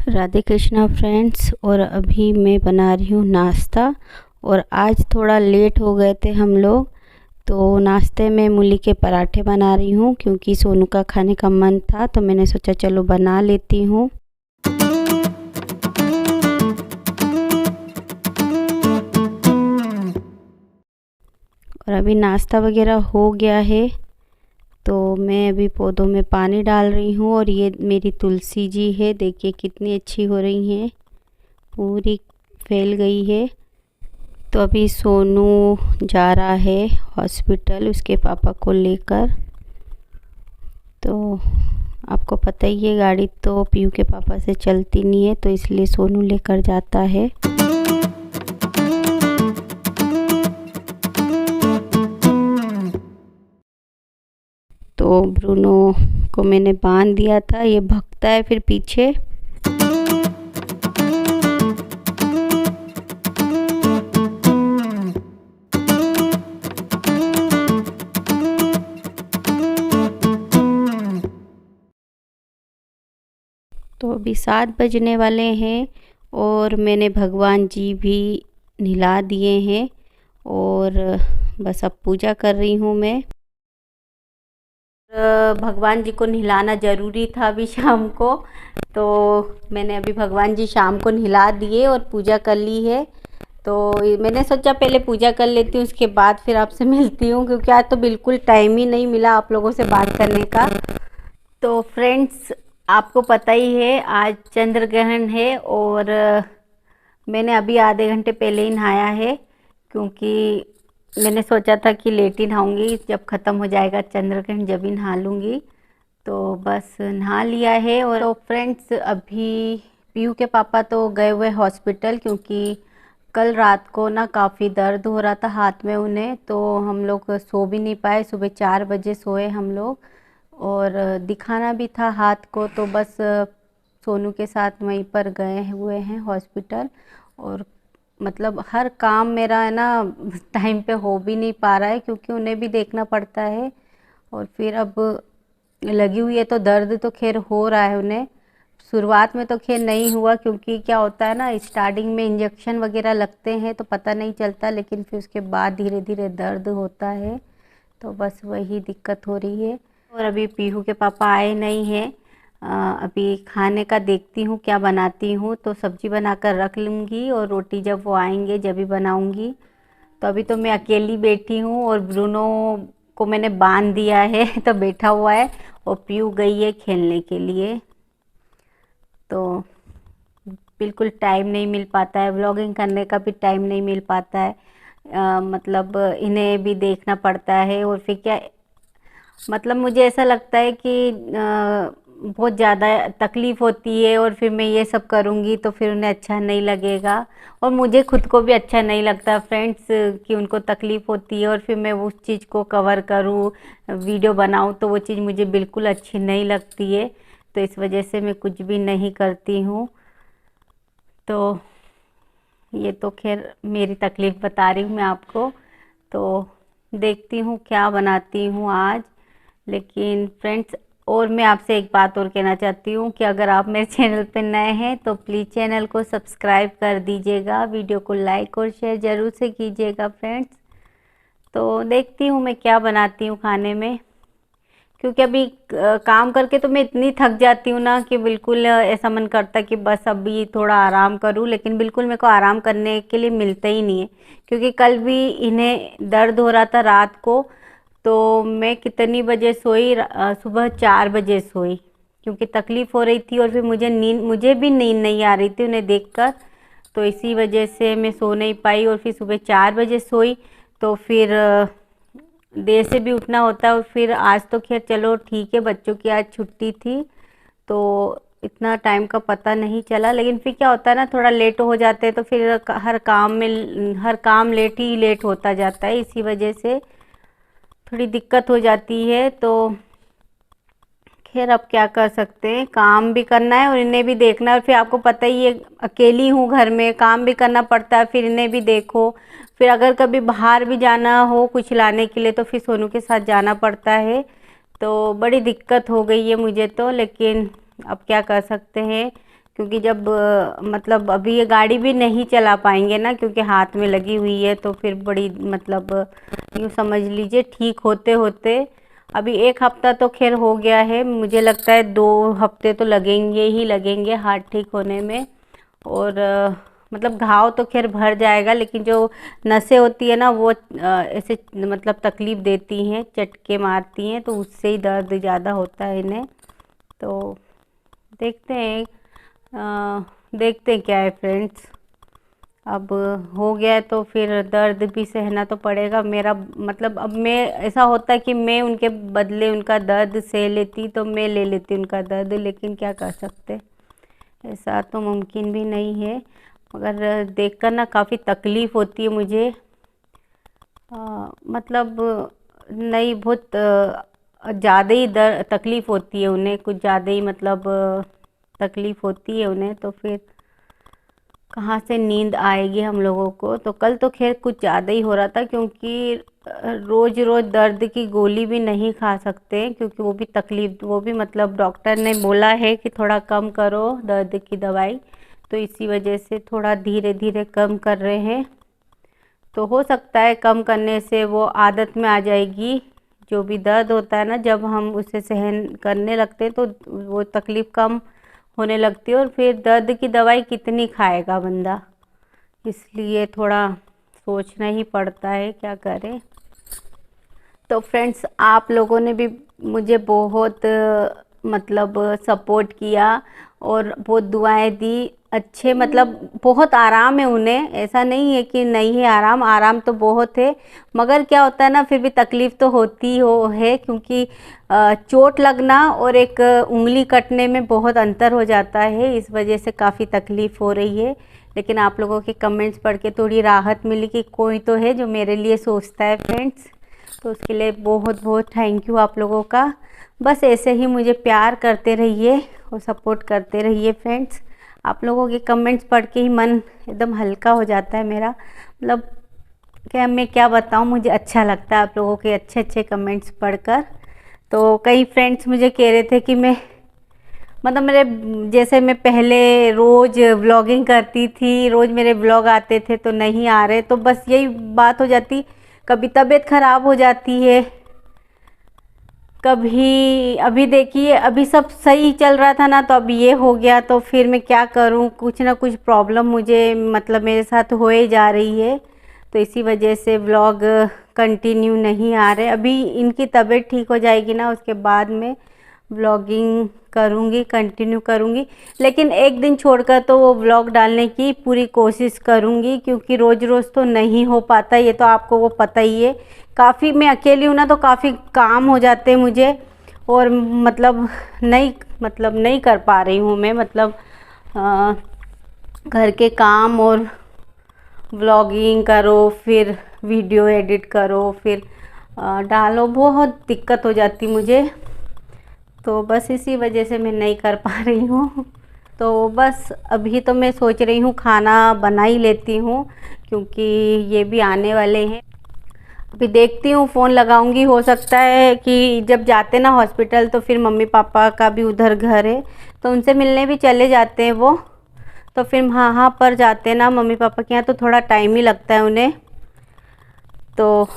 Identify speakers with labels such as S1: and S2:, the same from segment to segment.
S1: Radhe Krishna friends. और अभी मैं बना रही हूँ नाश्ता। और आज थोड़ा लेट हो गए थे हम लोग, तो नाश्ते में मूली के पराठे बना रही हूँ क्योंकि सोनू का खाने का मन था, तो मैंने सोचा चलो बना लेती हूँ। और अभी नाश्ता वगैरह हो गया है, तो मैं अभी पौधों में पानी डाल रही हूँ। और ये मेरी तुलसी जी है, देखिए कितनी अच्छी हो रही हैं, पूरी फैल गई है। तो अभी सोनू जा रहा है हॉस्पिटल उसके पापा को लेकर। तो आपको पता ही है, गाड़ी तो पीयू के पापा से चलती नहीं है, तो इसलिए सोनू लेकर जाता है। तो ब्रूनो को मैंने बांध दिया था, ये भगता है फिर पीछे। तो अभी 7 बजने वाले हैं और मैंने भगवान जी भी नहला दिए हैं और बस अब पूजा कर रही हूँ मैं। भगवान जी को नहलाना ज़रूरी था अभी शाम को, तो मैंने अभी भगवान जी शाम को नहला दिए और पूजा कर ली है। तो मैंने सोचा पहले पूजा कर लेती हूँ, उसके बाद फिर आपसे मिलती हूँ, क्योंकि आज तो बिल्कुल टाइम ही नहीं मिला आप लोगों से बात करने का। तो फ्रेंड्स, आपको पता ही है आज चंद्र ग्रहण है और मैंने अभी आधे घंटे पहले ही नहाया है, क्योंकि मैंने सोचा था कि लेट ही नहाऊंगी, जब ख़त्म हो जाएगा चंद्र ग्रहण जब ही नहा लूँगी। तो बस नहा लिया है। और तो फ्रेंड्स, अभी पीयू के पापा तो गए हुए हॉस्पिटल, क्योंकि कल रात को ना काफ़ी दर्द हो रहा था हाथ में उन्हें, तो हम लोग सो भी नहीं पाए। सुबह 4 बजे सोए हम लोग और दिखाना भी था हाथ को, तो बस सोनू के साथ वहीं पर गए हुए हैं हॉस्पिटल। और मतलब हर काम मेरा है ना टाइम पे हो भी नहीं पा रहा है, क्योंकि उन्हें भी देखना पड़ता है। और फिर अब लगी हुई है तो दर्द तो खैर हो रहा है उन्हें। शुरुआत में तो खैर नहीं हुआ, क्योंकि क्या होता है ना, स्टार्टिंग में इंजेक्शन वगैरह लगते हैं तो पता नहीं चलता, लेकिन फिर उसके बाद धीरे धीरे दर्द होता है। तो बस वही दिक्कत हो रही है। और अभी पीहू के पापा आए नहीं हैं। अभी खाने का देखती हूँ क्या बनाती हूँ, तो सब्जी बनाकर रख लूँगी और रोटी जब वो आएंगे जब भी बनाऊँगी। तो अभी तो मैं अकेली बैठी हूँ और ब्रूनो को मैंने बांध दिया है तो बैठा हुआ है, और पीहू गई है खेलने के लिए। तो बिल्कुल टाइम नहीं मिल पाता है, व्लॉगिंग करने का भी टाइम नहीं मिल पाता है। मतलब इन्हें भी देखना पड़ता है। और फिर क्या, मतलब मुझे ऐसा लगता है कि बहुत ज़्यादा तकलीफ़ होती है, और फिर मैं ये सब करूँगी तो फिर उन्हें अच्छा नहीं लगेगा, और मुझे खुद को भी अच्छा नहीं लगता फ्रेंड्स कि उनको तकलीफ़ होती है और फिर मैं उस चीज़ को कवर करूँ, वीडियो बनाऊँ, तो वो चीज़ मुझे बिल्कुल अच्छी नहीं लगती है। तो इस वजह से मैं कुछ भी नहीं करती हूँ। तो ये तो खैर मेरी तकलीफ़ बता रही हूँ मैं आपको। तो देखती हूँ क्या बनाती हूँ आज। लेकिन फ्रेंड्स, और मैं आपसे एक बात और कहना चाहती हूँ कि अगर आप मेरे चैनल पर नए हैं तो प्लीज़ चैनल को सब्सक्राइब कर दीजिएगा, वीडियो को लाइक और शेयर ज़रूर से कीजिएगा फ्रेंड्स। तो देखती हूँ मैं क्या बनाती हूँ खाने में, क्योंकि अभी काम करके तो मैं इतनी थक जाती हूँ ना कि बिल्कुल ऐसा मन करता है कि बस अभी थोड़ा आराम करूँ, लेकिन बिल्कुल मेरे को आराम करने के लिए मिलता ही नहीं है। क्योंकि कल भी इन्हें दर्द हो रहा था रात को, तो मैं कितनी बजे सोई, सुबह 4 बजे सोई, क्योंकि तकलीफ़ हो रही थी और फिर मुझे भी नींद नहीं आ रही थी उन्हें देखकर। तो इसी वजह से मैं सो नहीं पाई और फिर सुबह 4 बजे सोई। तो फिर देर से भी उठना होता है। और फिर आज तो खैर चलो ठीक है, बच्चों की आज छुट्टी थी तो इतना टाइम का पता नहीं चला। लेकिन फिर क्या होता है ना, थोड़ा लेट हो जाते हैं तो फिर हर काम लेट होता जाता है, इसी वजह से थोड़ी दिक्कत हो जाती है। तो खैर अब क्या कर सकते हैं, काम भी करना है और इन्हें भी देखना है। और फिर आपको पता ही है, अकेली हूँ घर में, काम भी करना पड़ता है, फिर इन्हें भी देखो। फिर अगर कभी बाहर भी जाना हो कुछ लाने के लिए तो फिर सोनू के साथ जाना पड़ता है। तो बड़ी दिक्कत हो गई है मुझे तो, लेकिन अब क्या कर सकते हैं, क्योंकि जब मतलब अभी ये गाड़ी भी नहीं चला पाएंगे ना, क्योंकि हाथ में लगी हुई है, तो फिर बड़ी मतलब यूँ समझ लीजिए ठीक होते होते अभी 1 हफ्ता तो खैर हो गया है, मुझे लगता है 2 हफ्ते तो लगेंगे ही लगेंगे हाथ ठीक होने में। और मतलब घाव तो खैर भर जाएगा, लेकिन जो नसें होती है ना वो ऐसे मतलब तकलीफ़ देती हैं, चटके मारती हैं, तो उससे ही दर्द ज़्यादा होता है इन्हें। तो देखते हैं देखते हैं क्या है फ्रेंड्स। अब हो गया है तो फिर दर्द भी सहना तो पड़ेगा मेरा, मतलब अब मैं ऐसा होता है कि मैं उनके बदले उनका दर्द सह लेती तो मैं ले लेती उनका दर्द, लेकिन क्या कर सकते, ऐसा तो मुमकिन भी नहीं है। मगर देखकर ना काफ़ी तकलीफ़ होती है मुझे, मतलब नहीं बहुत ज़्यादा ही तकलीफ़ होती है उन्हें, कुछ ज़्यादा ही मतलब तकलीफ़ होती है उन्हें, तो फिर कहाँ से नींद आएगी हम लोगों को। तो कल तो खैर कुछ ज़्यादा ही हो रहा था, क्योंकि रोज़ रोज़ दर्द की गोली भी नहीं खा सकते, क्योंकि वो भी तकलीफ़, वो भी मतलब डॉक्टर ने बोला है कि थोड़ा कम करो दर्द की दवाई, तो इसी वजह से थोड़ा धीरे धीरे कम कर रहे हैं। तो हो सकता है कम करने से वो आदत में आ जाएगी। जो भी दर्द होता है ना, जब हम उसे सहन करने लगते हैं तो वो तकलीफ़ कम होने लगती है, और फिर दर्द की दवाई कितनी खाएगा बंदा, इसलिए थोड़ा सोचना ही पड़ता है क्या करें। तो फ्रेंड्स आप लोगों ने भी मुझे बहुत मतलब सपोर्ट किया और बहुत दुआएं दी, अच्छे मतलब बहुत आराम है उन्हें, ऐसा नहीं है कि नहीं है आराम, आराम तो बहुत है, मगर क्या होता है ना फिर भी तकलीफ़ तो होती हो है, क्योंकि चोट लगना और एक उंगली कटने में बहुत अंतर हो जाता है, इस वजह से काफ़ी तकलीफ़ हो रही है। लेकिन आप लोगों के कमेंट्स पढ़ के थोड़ी राहत मिली कि कोई तो है जो मेरे लिए सोचता है फ्रेंड्स, तो उसके लिए बहुत बहुत थैंक यू आप लोगों का। बस ऐसे ही मुझे प्यार करते रहिए और सपोर्ट करते रहिए फ्रेंड्स। आप लोगों के कमेंट्स पढ़ के ही मन एकदम हल्का हो जाता है मेरा, मतलब क्या मैं क्या बताऊँ, मुझे अच्छा लगता है आप लोगों के अच्छे अच्छे कमेंट्स पढ़कर। तो कई फ्रेंड्स मुझे कह रहे थे कि मैं मतलब मेरे जैसे मैं पहले रोज़ व्लॉगिंग करती थी, रोज़ मेरे व्लॉग आते थे तो नहीं आ रहे, तो बस यही बात हो जाती, कभी तबीयत ख़राब हो जाती है, कभी अभी देखिए अभी सब सही चल रहा था ना, तो अब ये हो गया, तो फिर मैं क्या करूं, कुछ ना कुछ प्रॉब्लम मुझे मतलब मेरे साथ हो ही जा रही है, तो इसी वजह से व्लॉग कंटिन्यू नहीं आ रहे। अभी इनकी तबीयत ठीक हो जाएगी ना, उसके बाद में व्लॉगिंग करूँगी, कंटिन्यू करूँगी, लेकिन एक दिन छोड़कर तो वो व्लॉग डालने की पूरी कोशिश करूँगी, क्योंकि रोज़ रोज़ तो नहीं हो पाता, ये तो आपको वो पता ही है। काफ़ी मैं अकेली हूँ ना, तो काफ़ी काम हो जाते हैं मुझे, और मतलब नहीं कर पा रही हूँ मैं, मतलब घर के काम और व्लॉगिंग करो, फिर वीडियो एडिट करो, फिर डालो, बहुत दिक्कत हो जाती मुझे, तो बस इसी वजह से मैं नहीं कर पा रही हूँ। तो बस अभी तो मैं सोच रही हूँ खाना बना ही लेती हूँ, क्योंकि ये भी आने वाले हैं। अभी देखती हूँ, फ़ोन लगाऊंगी, हो सकता है कि जब जाते ना हॉस्पिटल तो फिर मम्मी पापा का भी उधर घर है, तो उनसे मिलने भी चले जाते हैं वो, तो फिर वहाँ पर जाते ना मम्मी पापा के यहाँ, तो थोड़ा टाइम ही लगता है उन्हें, तो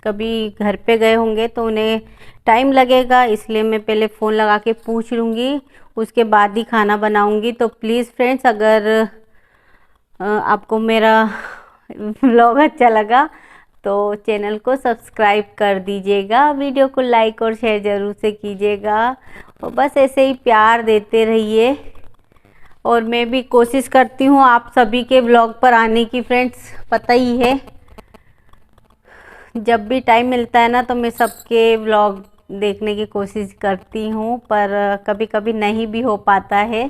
S1: कभी घर पे गए होंगे तो उन्हें टाइम लगेगा, इसलिए मैं पहले फ़ोन लगा के पूछ लूँगी, उसके बाद ही खाना बनाऊँगी। तो प्लीज़ फ्रेंड्स अगर आपको मेरा व्लॉग अच्छा लगा तो चैनल को सब्सक्राइब कर दीजिएगा, वीडियो को लाइक और शेयर ज़रूर से कीजिएगा, और बस ऐसे ही प्यार देते रहिए। और मैं भी कोशिश करती हूँ आप सभी के व्लॉग पर आने की फ्रेंड्स, पता ही है जब भी टाइम मिलता है ना तो मैं सबके व्लॉग देखने की कोशिश करती हूँ, पर कभी कभी नहीं भी हो पाता है,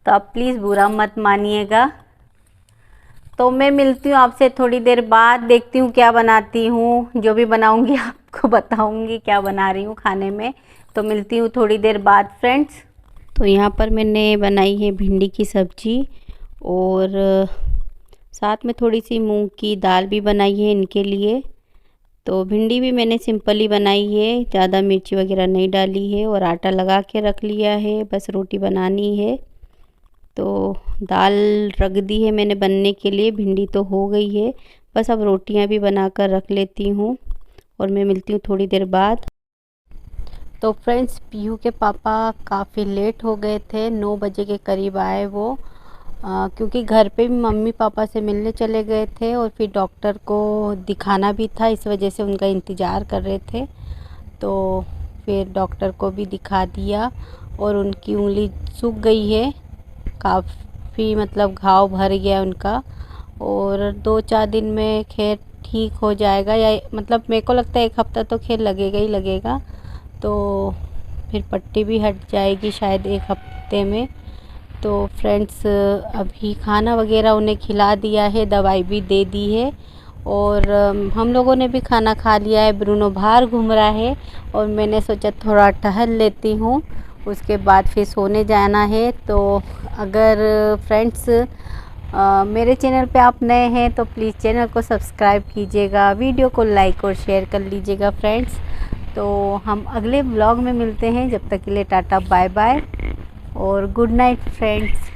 S1: तो आप प्लीज़ बुरा मत मानिएगा। तो मैं मिलती हूँ आपसे थोड़ी देर बाद, देखती हूँ क्या बनाती हूँ, जो भी बनाऊँगी आपको बताऊँगी क्या बना रही हूँ खाने में। तो मिलती हूँ थोड़ी देर बाद फ्रेंड्स। तो यहाँ पर मैंने बनाई है भिंडी की सब्ज़ी, और साथ में थोड़ी सी मूंग की दाल भी बनाई है इनके लिए। तो भिंडी भी मैंने सिंपल ही बनाई है, ज़्यादा मिर्ची वगैरह नहीं डाली है, और आटा लगा के रख लिया है, बस रोटी बनानी है। तो दाल रख दी है मैंने बनने के लिए, भिंडी तो हो गई है, बस अब रोटियां भी बनाकर रख लेती हूँ और मैं मिलती हूँ थोड़ी देर बाद। तो फ्रेंड्स, पीहू के पापा काफ़ी लेट हो गए थे, 9 बजे के करीब आए वो, क्योंकि घर पे भी मम्मी पापा से मिलने चले गए थे और फिर डॉक्टर को दिखाना भी था, इस वजह से उनका इंतज़ार कर रहे थे। तो फिर डॉक्टर को भी दिखा दिया और उनकी उंगली सूख गई है काफ़ी, मतलब घाव भर गया उनका, और 2-4 दिन में खैर ठीक हो जाएगा, या मतलब मेरे को लगता है 1 हफ़्ता तो खैर लगेगा ही लगेगा। तो फिर पट्टी भी हट जाएगी शायद 1 हफ्ते में। तो फ्रेंड्स, अभी खाना वगैरह उन्हें खिला दिया है, दवाई भी दे दी है और हम लोगों ने भी खाना खा लिया है। ब्रूनो बाहर घूम रहा है और मैंने सोचा थोड़ा टहल लेती हूँ, उसके बाद फिर सोने जाना है। तो अगर फ्रेंड्स मेरे चैनल पे आप नए हैं तो प्लीज़ चैनल को सब्सक्राइब कीजिएगा, वीडियो को लाइक और शेयर कर लीजिएगा फ्रेंड्स। तो हम अगले ब्लॉग में मिलते हैं, जब तक के लिए टाटा बाय बाय और गुड नाइट फ्रेंड्स।